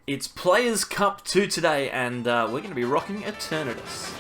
It's Players Cup 2 today, and we're going to be rocking Eternatus.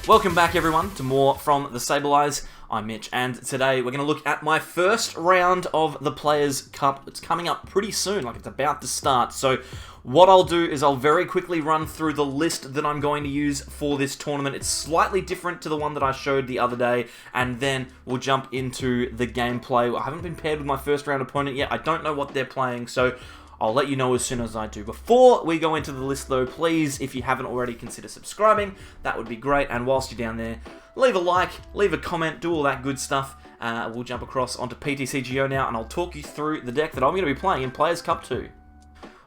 Welcome back, everyone, to more from the Sableye. I'm Mitch, and today we're going to look at my first round of the Players Cup. It's coming up pretty soon, like it's about to start. So what I'll do is I'll very quickly run through the list that I'm going to use for this tournament. It's slightly different to the one that I showed the other day, and then we'll jump into the gameplay. I haven't been paired with my first round opponent yet. I don't know what they're playing, so I'll let you know as soon as I do. Before we go into the list though, please, if you haven't already, consider subscribing. That would be great. And whilst you're down there, leave a like, leave a comment, do all that good stuff. We'll jump across onto PTCGO now, and I'll talk you through the deck that I'm going to be playing in Players Cup 2.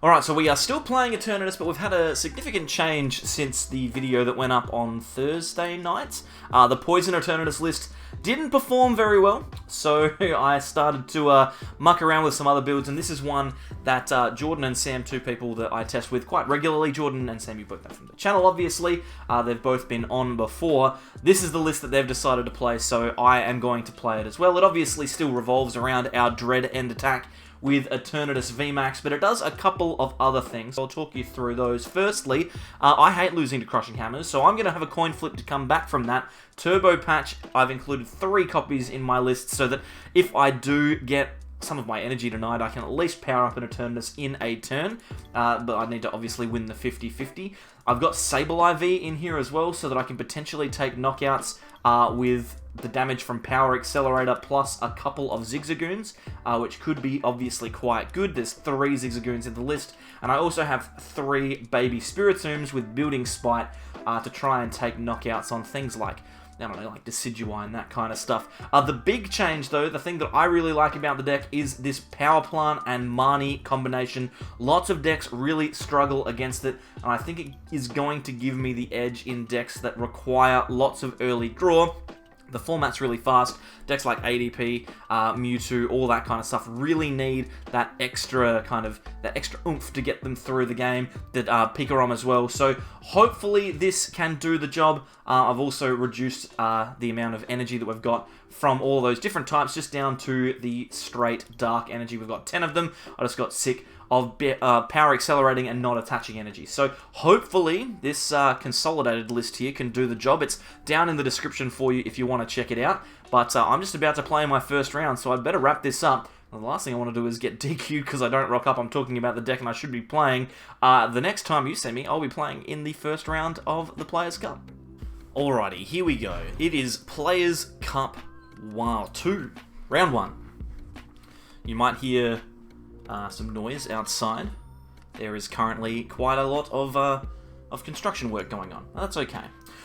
Alright, so we are still playing Eternatus, but we've had a significant change since the video that went up on Thursday night. The Poison Eternatus list didn't perform very well, so I started to muck around with some other builds, and this is one that Jordan and Sam, two people that I test with quite regularly. Jordan and Sam, you both know from the channel, obviously. They've both been on before. This is the list that they've decided to play, so I am going to play it as well. It obviously still revolves around our Dread End attack with Eternatus VMAX, but it does a couple of other things. I'll talk you through those. Firstly, I hate losing to Crushing Hammers, so I'm going to have a coin flip to come back from that. Turbo Patch, I've included 3 copies in my list so that if I do get some of my energy tonight, I can at least power up an Eternatus in a turn, but I need to obviously win the 50-50. I've got Sableye V in here as well, so that I can potentially take knockouts with the damage from Power Accelerator plus a couple of Zigzagoons, which could be obviously quite good. There's 3 Zigzagoons in the list, and I also have 3 baby Spiritombs with Building Spite to try and take knockouts on things like, I don't know, like Decidueye and that kind of stuff. The big change, though, the thing that I really like about the deck is this Power Plant and Marnie combination. Lots of decks really struggle against it, and I think it is going to give me the edge in decks that require lots of early draw. The format's really fast. Decks like ADP, Mewtwo, all that kind of stuff really need that extra oomph to get them through the game. That Pikarom as well. So hopefully this can do the job. I've also reduced the amount of energy that we've got from all those different types just down to the straight dark energy. We've got 10 of them. I just got sick of power accelerating and not attaching energy. So hopefully this consolidated list here can do the job. It's down in the description for you if you want to check it out. But I'm just about to play my first round, so I'd better wrap this up. The last thing I want to do is get DQ'd because I don't rock up. I'm talking about the deck and I should be playing. The next time you see me, I'll be playing in the first round of the Players Cup. Alrighty, here we go. It is Players Cup 2, round 1. You might hear some noise outside. There is currently quite a lot of construction work going on. That's okay.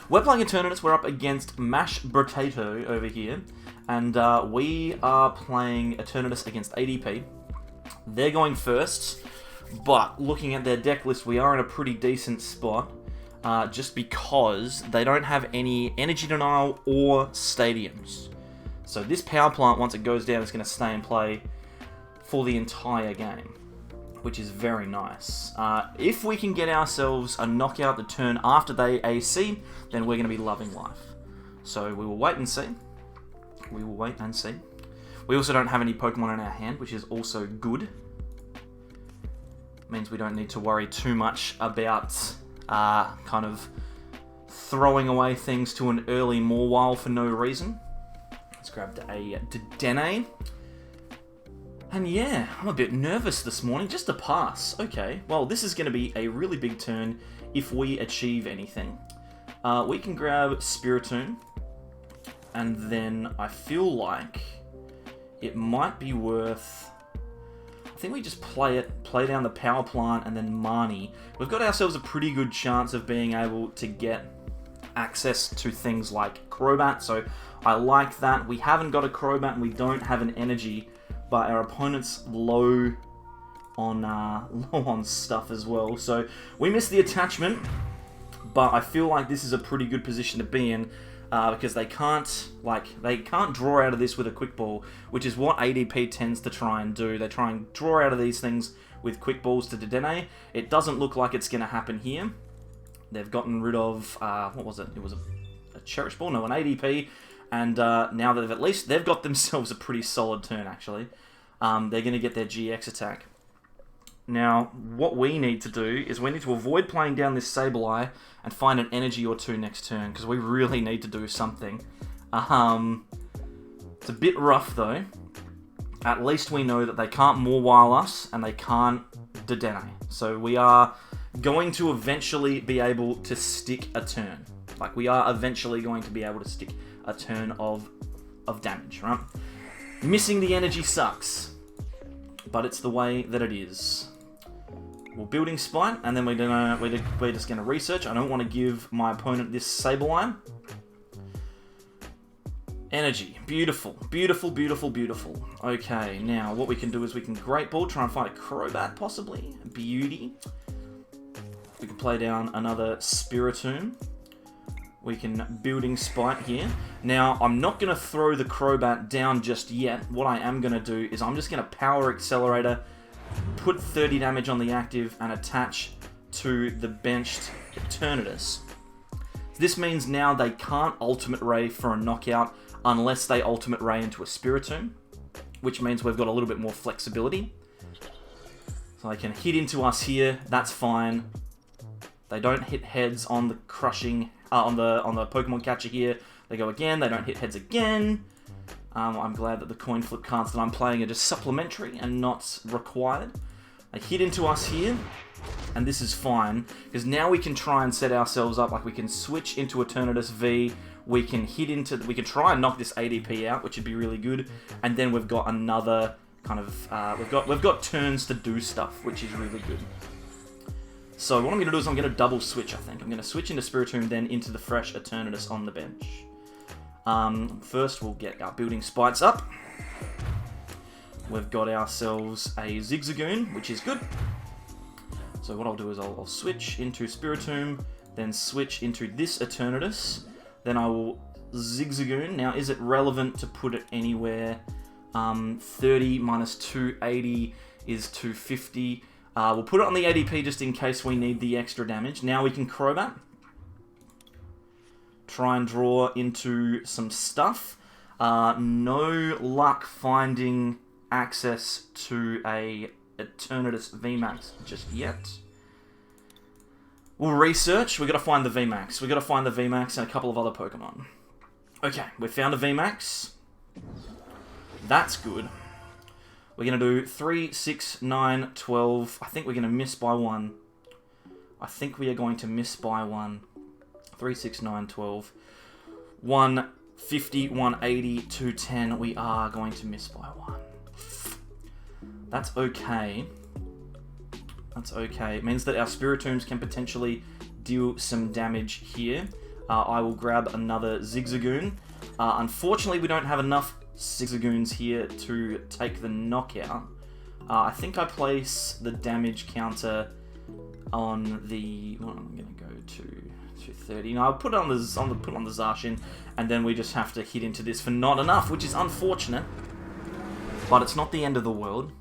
We're playing Eternatus. We're up against Mashed Potato over here, and we are playing Eternatus against ADP. They're going first, but looking at their deck list, we are in a pretty decent spot, just because they don't have any Energy Denial or Stadiums. So this Power Plant, once it goes down, is going to stay in play for the entire game, which is very nice. If we can get ourselves a knockout the turn after they AC, then we're going to be loving life. So we will wait and see. We will wait and see. We also don't have any Pokemon in our hand, which is also good. Means we don't need to worry too much about kind of throwing away things to an early Mawile for no reason. Let's grab a DAA. And yeah, I'm a bit nervous this morning, just a pass. Okay, well, this is going to be a really big turn if we achieve anything. We can grab Spiritomb, and then I feel like it might be worth, I think we just play down the Power Plant and then Marnie. We've got ourselves a pretty good chance of being able to get access to things like Crobat, so I like that. We haven't got a Crobat and we don't have an energy, but our opponent's low on stuff as well. So we missed the attachment, but I feel like this is a pretty good position to be in because they can't draw out of this with a Quick Ball, which is what ADP tends to try and do. They try and draw out of these things with Quick Balls to DAA. It doesn't look like it's going to happen here. They've gotten rid of what was it? It was a Cherish Ball, no, an ADP, and now that they've got themselves a pretty solid turn, actually. They're going to get their GX attack. Now, what we need to do is we need to avoid playing down this Sableye and find an energy or two next turn, because we really need to do something. It's a bit rough, though. At least we know that they can't Mawile us, and they can't DAA. So we are going to eventually be able to stick a turn. Like, we are eventually going to be able to stick a turn of damage, right? Missing the energy sucks, but it's the way that it is. We're building Spite, and then we're just gonna research. I don't want to give my opponent this Sableye. Energy. Beautiful. Beautiful, beautiful, beautiful. Okay, now what we can do is we can Great Ball, try and find a Crobat, possibly. Beauty. We can play down another Spiritomb. We can Building Spite here. Now, I'm not going to throw the Crobat down just yet. What I am going to do is I'm just going to Power Accelerator, put 30 damage on the active, and attach to the benched Eternatus. This means now they can't Ultimate Ray for a knockout unless they Ultimate Ray into a Spiritomb, which means we've got a little bit more flexibility. So they can hit into us here, that's fine. They don't hit heads on the crushing, on the Pokemon catcher here. They go again, they don't hit heads again. I'm glad that the coin flip cards that I'm playing are just supplementary and not required. They hit into us here, and this is fine, because now we can try and set ourselves up, like we can switch into Eternatus V, we can try and knock this ADP out, which would be really good, and then we've got another kind of, we've got turns to do stuff, which is really good. So what I'm going to do is I'm going to double switch, I think. I'm going to switch into Spiritomb, then into the fresh Eternatus on the bench. First we'll get our Building Spites up. We've got ourselves a Zigzagoon, which is good. So what I'll do is I'll switch into Spiritomb, then switch into this Eternatus. Then I will Zigzagoon. Now, is it relevant to put it anywhere? 30 minus 280 is 250. We'll put it on the ADP just in case we need the extra damage. Now we can Crobat. Try and draw into some stuff. No luck finding access to a Eternatus VMAX just yet. We'll research. We've got to find the VMAX. We've got to find the VMAX and a couple of other Pokemon. Okay, we found a VMAX. That's good. We're going to do 3, 6, 9, 12. I think we're going to miss by 1. I think we are going to miss by 1. 3, 6, 9, 12. 150, 180, 210. We are going to miss by 1. That's okay. That's okay. It means that our Spiritombs can potentially deal some damage here. I will grab another Zigzagoon. Unfortunately, we don't have enough Zigzagoons here to take the knockout. I think I place the damage counter on the... Well, I'm going to go to 230. No, I'll put it on the Zacian, and then we just have to hit into this for not enough, which is unfortunate. But it's not the end of the world.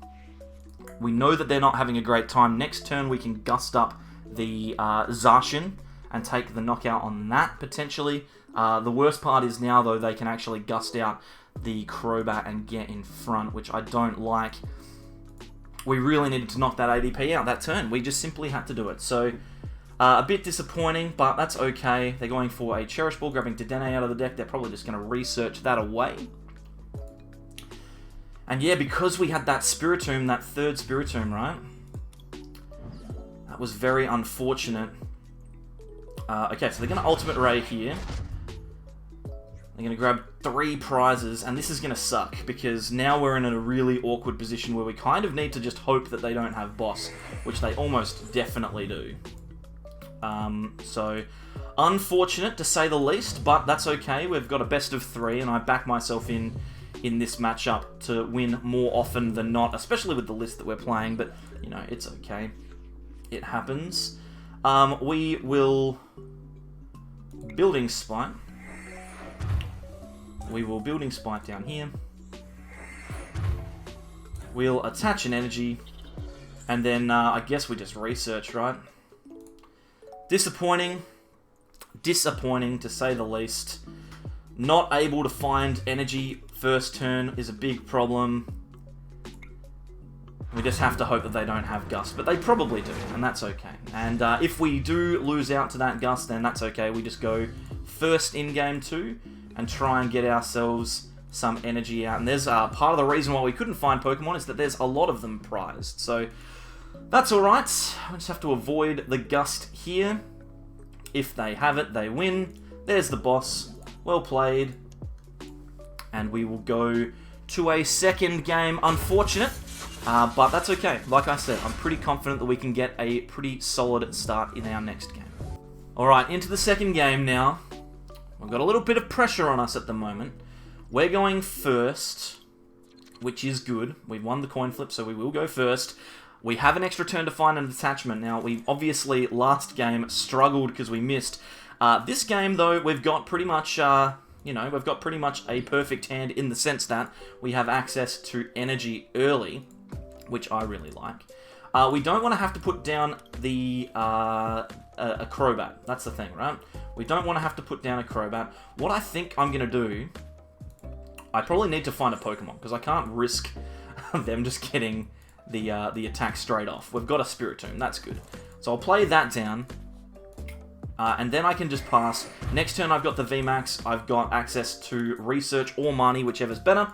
We know that they're not having a great time. Next turn, we can gust up the Zacian and take the knockout on that, potentially. The worst part is now, though, they can actually gust out the Crobat and get in front, which I don't like. We really needed to knock that ADP out that turn. We just simply had to do it. So, a bit disappointing, but that's okay. They're going for a Cherish Ball, grabbing DAA out of the deck. They're probably just going to research that away. And yeah, because we had that Spiritomb, that third Spiritomb, right? That was very unfortunate. Okay, so they're going to Ultimate Ray here. They're going to grab 3 prizes, and this is going to suck, because now we're in a really awkward position where we kind of need to just hope that they don't have Boss, which they almost definitely do. So, unfortunate to say the least, but that's okay. We've got a best of 3, and I back myself in this matchup to win more often than not, especially with the list that we're playing, but, you know, it's okay. It happens. We will... Building Spite. We will Building Spite down here. We'll attach an energy, and then I guess we just research, right? Disappointing. Disappointing, to say the least. Not able to find energy first turn is a big problem. We just have to hope that they don't have Gust, but they probably do, and that's okay. And if we do lose out to that Gust, then that's okay. We just go first in game 2 and try and get ourselves some energy out. And there's part of the reason why we couldn't find Pokemon is that there's a lot of them prized. So that's alright. We just have to avoid the Gust here. If they have it, they win. There's the boss. Well played. And we will go to a second game. Unfortunate. But that's okay. Like I said, I'm pretty confident that we can get a pretty solid start in our next game. Alright, into the second game now. We've got a little bit of pressure on us at the moment. We're going first, which is good. We've won the coin flip, so we will go first. We have an extra turn to find an attachment. Now, we obviously, last game, struggled because we missed. This game, though, we've got pretty much... we've got pretty much a perfect hand in the sense that we have access to energy early, which I really like. We don't want to have to put down the a Crobat. That's the thing, right? We don't want to have to put down a Crobat. What I think I'm going to do, I probably need to find a Pokemon, because I can't risk them just getting the attack straight off. We've got a Spiritomb, that's good. So I'll play that down. And then I can just pass. Next turn I've got the VMAX, I've got access to Research or Marnie, whichever's better,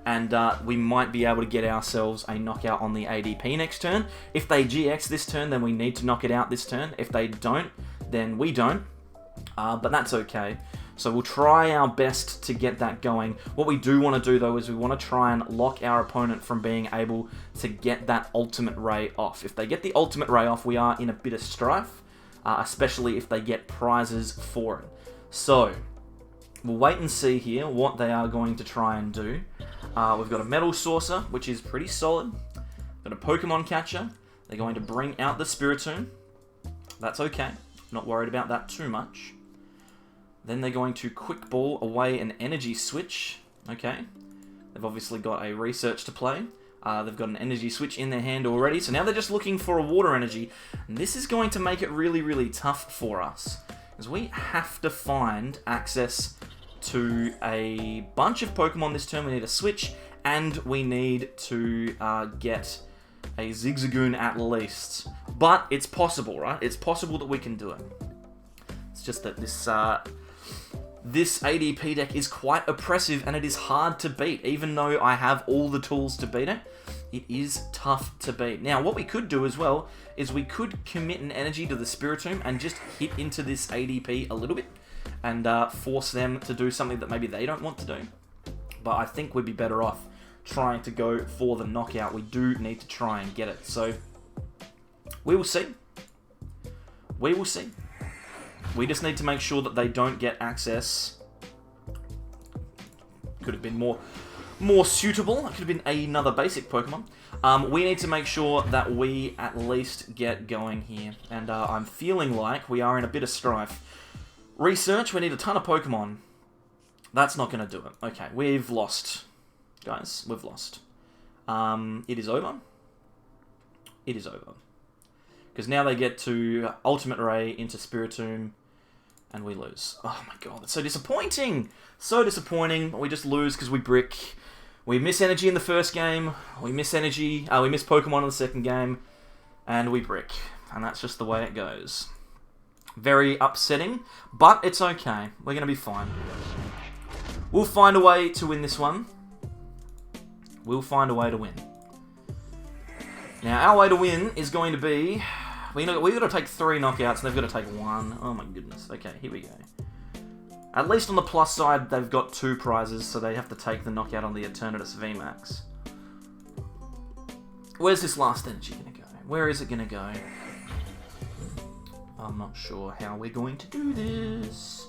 and we might be able to get ourselves a knockout on the ADP next turn. If they GX this turn, then we need to knock it out this turn. If they don't, then we don't, but that's okay. So we'll try our best to get that going. What we do want to do, though, is we want to try and lock our opponent from being able to get that Ultimate Ray off. If they get the Ultimate Ray off, we are in a bit of strife. Especially if they get prizes for it. So, we'll wait and see here what they are going to try and do. We've got a Metal Saucer, which is pretty solid. Got a Pokemon Catcher. They're going to bring out the Spiritomb. That's okay. Not worried about that too much. Then they're going to Quick Ball away an Energy Switch. Okay. They've obviously got a Research to play. They've got an energy switch in their hand already, so now they're just looking for a water energy. And this is going to make it really, really tough for us, because we have to find access to a bunch of Pokemon this turn. We need a switch, and we need to get a Zigzagoon at least. But it's possible, right? It's possible that we can do it. It's just that this ADP deck is quite oppressive, and it is hard to beat. Even though I have all the tools to beat it, it is tough to beat. Now, what we could do as well is we could commit an energy to the Spiritomb and just hit into this ADP a little bit and force them to do something that maybe they don't want to do. But I think we'd be better off trying to go for the knockout. We do need to try and get it. So, we will see. We will see. We just need to make sure that they don't get access. Could have been more suitable. It could have been another basic Pokemon. We need to make sure that we at least get going here. And I'm feeling like we are in a bit of strife. Research, we need a ton of Pokemon. That's not going to do it. Okay, we've lost. Guys, we've lost. It is over. It is over. Because now they get to Ultimate Ray into Spiritomb, and we lose. Oh my god, that's so disappointing! So disappointing. We just lose because we brick. We miss energy in the first game, we miss energy, we miss Pokemon in the second game, and we brick. And that's just the way it goes. Very upsetting, but it's okay. We're going to be fine. We'll find a way to win this one. We'll find a way to win. Now, our way to win is going to be... We've got to take 3 knockouts, and they've got to take 1. Oh my goodness. Okay, here we go. At least on the plus side, they've got 2 prizes, so they have to take the knockout on the Eternatus VMAX. Where's this last energy going to go? Where is it going to go? I'm not sure how we're going to do this.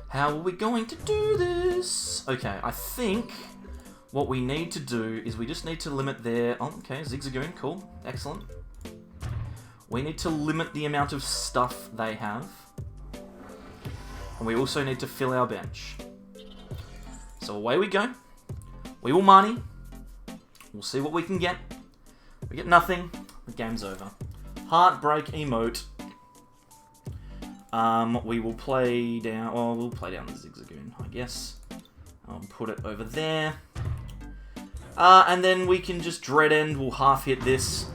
How are we going to do this? Okay, I think what we need to do is we just need to limit their... Oh, okay, Zigzagoon, cool, excellent. We need to limit the amount of stuff they have. And we also need to fill our bench. So away we go. We will Marnie. We'll see what we can get. We get nothing. The game's over. Heartbreak emote. We will play down... Well, we'll play down the Zigzagoon, I guess. I'll put it over there. And then we can just Dread End. We'll half hit this.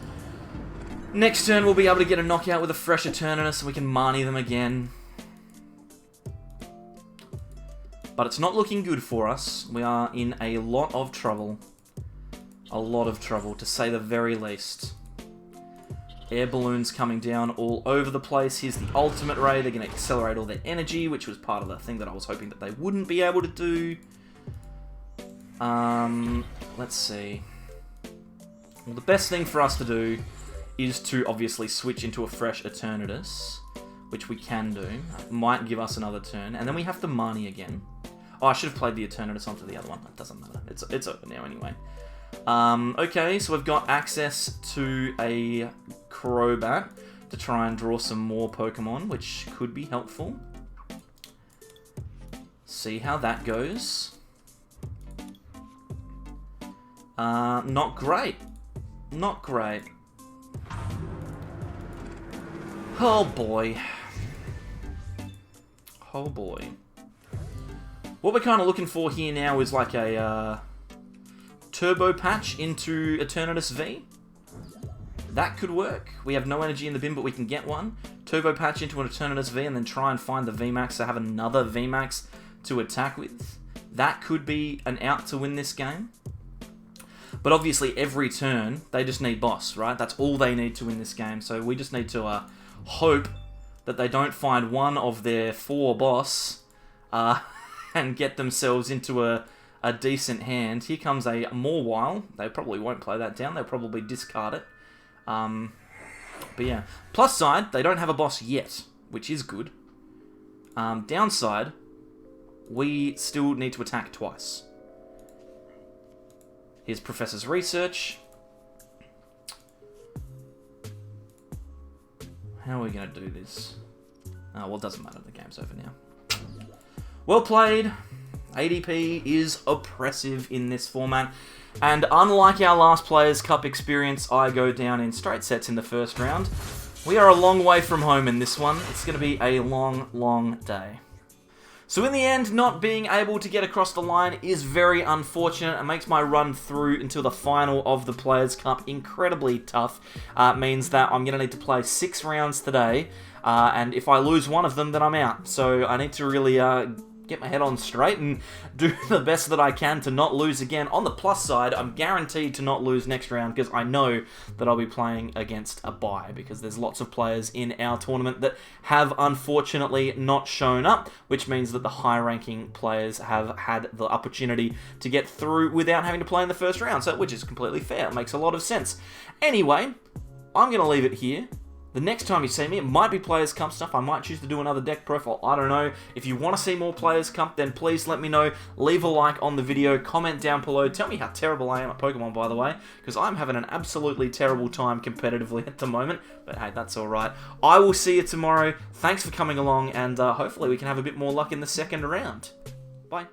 Next turn, we'll be able to get a knockout with a fresh Eternatus, so we can Marnie them again. But it's not looking good for us. We are in a lot of trouble. A lot of trouble, to say the very least. Air balloons coming down all over the place. Here's the ultimate ray. They're going to accelerate all their energy, which was part of the thing that I was hoping that they wouldn't be able to do. Let's see. Well, the best thing for us to do is to obviously switch into a fresh Eternatus, which we can do. It might give us another turn, and then we have to Marnie again. Oh, I should have played the Eternatus onto the other one. It doesn't matter. It's over now anyway. Okay, so we've got access to a Crobat to try and draw some more Pokemon, which could be helpful. See how that goes. Not great. Not great. Oh boy. Oh boy. What we're kind of looking for here now is like a Turbo Patch into Eternatus V. That could work. We have no energy in the bin, but we can get one. Turbo Patch into an Eternatus V and then try and find the VMAX to have another VMAX to attack with. That could be an out to win this game. But obviously every turn, they just need boss, right? That's all they need to win this game. So we just need to hope that they don't find one of their 4 boss and get themselves into a decent hand. Here comes a Mawile. They probably won't play that down. They'll probably discard it. But yeah. Plus side, they don't have a boss yet, which is good. Downside, we still need to attack twice. Here's Professor's Research. How are we going to do this? Oh, well, it doesn't matter. The game's over now. Well played. ADP is oppressive in this format. And unlike our last Players' Cup experience, I go down in straight sets in the first round. We are a long way from home in this one. It's going to be a long, long day. So in the end, not being able to get across the line is very unfortunate. It makes my run through until the final of the Players' Cup incredibly tough. It means that I'm going to need to play 6 rounds today, and if I lose one of them, then I'm out. So I need to really get my head on straight and do the best that I can to not lose again. On the plus side, I'm guaranteed to not lose next round because I know that I'll be playing against a bye, because there's lots of players in our tournament that have unfortunately not shown up, which means that the high-ranking players have had the opportunity to get through without having to play in the first round, so which is completely fair. It makes a lot of sense. Anyway, I'm going to leave it here. The next time you see me, it might be Players' Cup stuff. I might choose to do another deck profile. I don't know. If you want to see more Players' Cup, then please let me know. Leave a like on the video. Comment down below. Tell me how terrible I am at Pokemon, by the way, because I'm having an absolutely terrible time competitively at the moment. But hey, that's alright. I will see you tomorrow. Thanks for coming along, and hopefully we can have a bit more luck in the second round. Bye.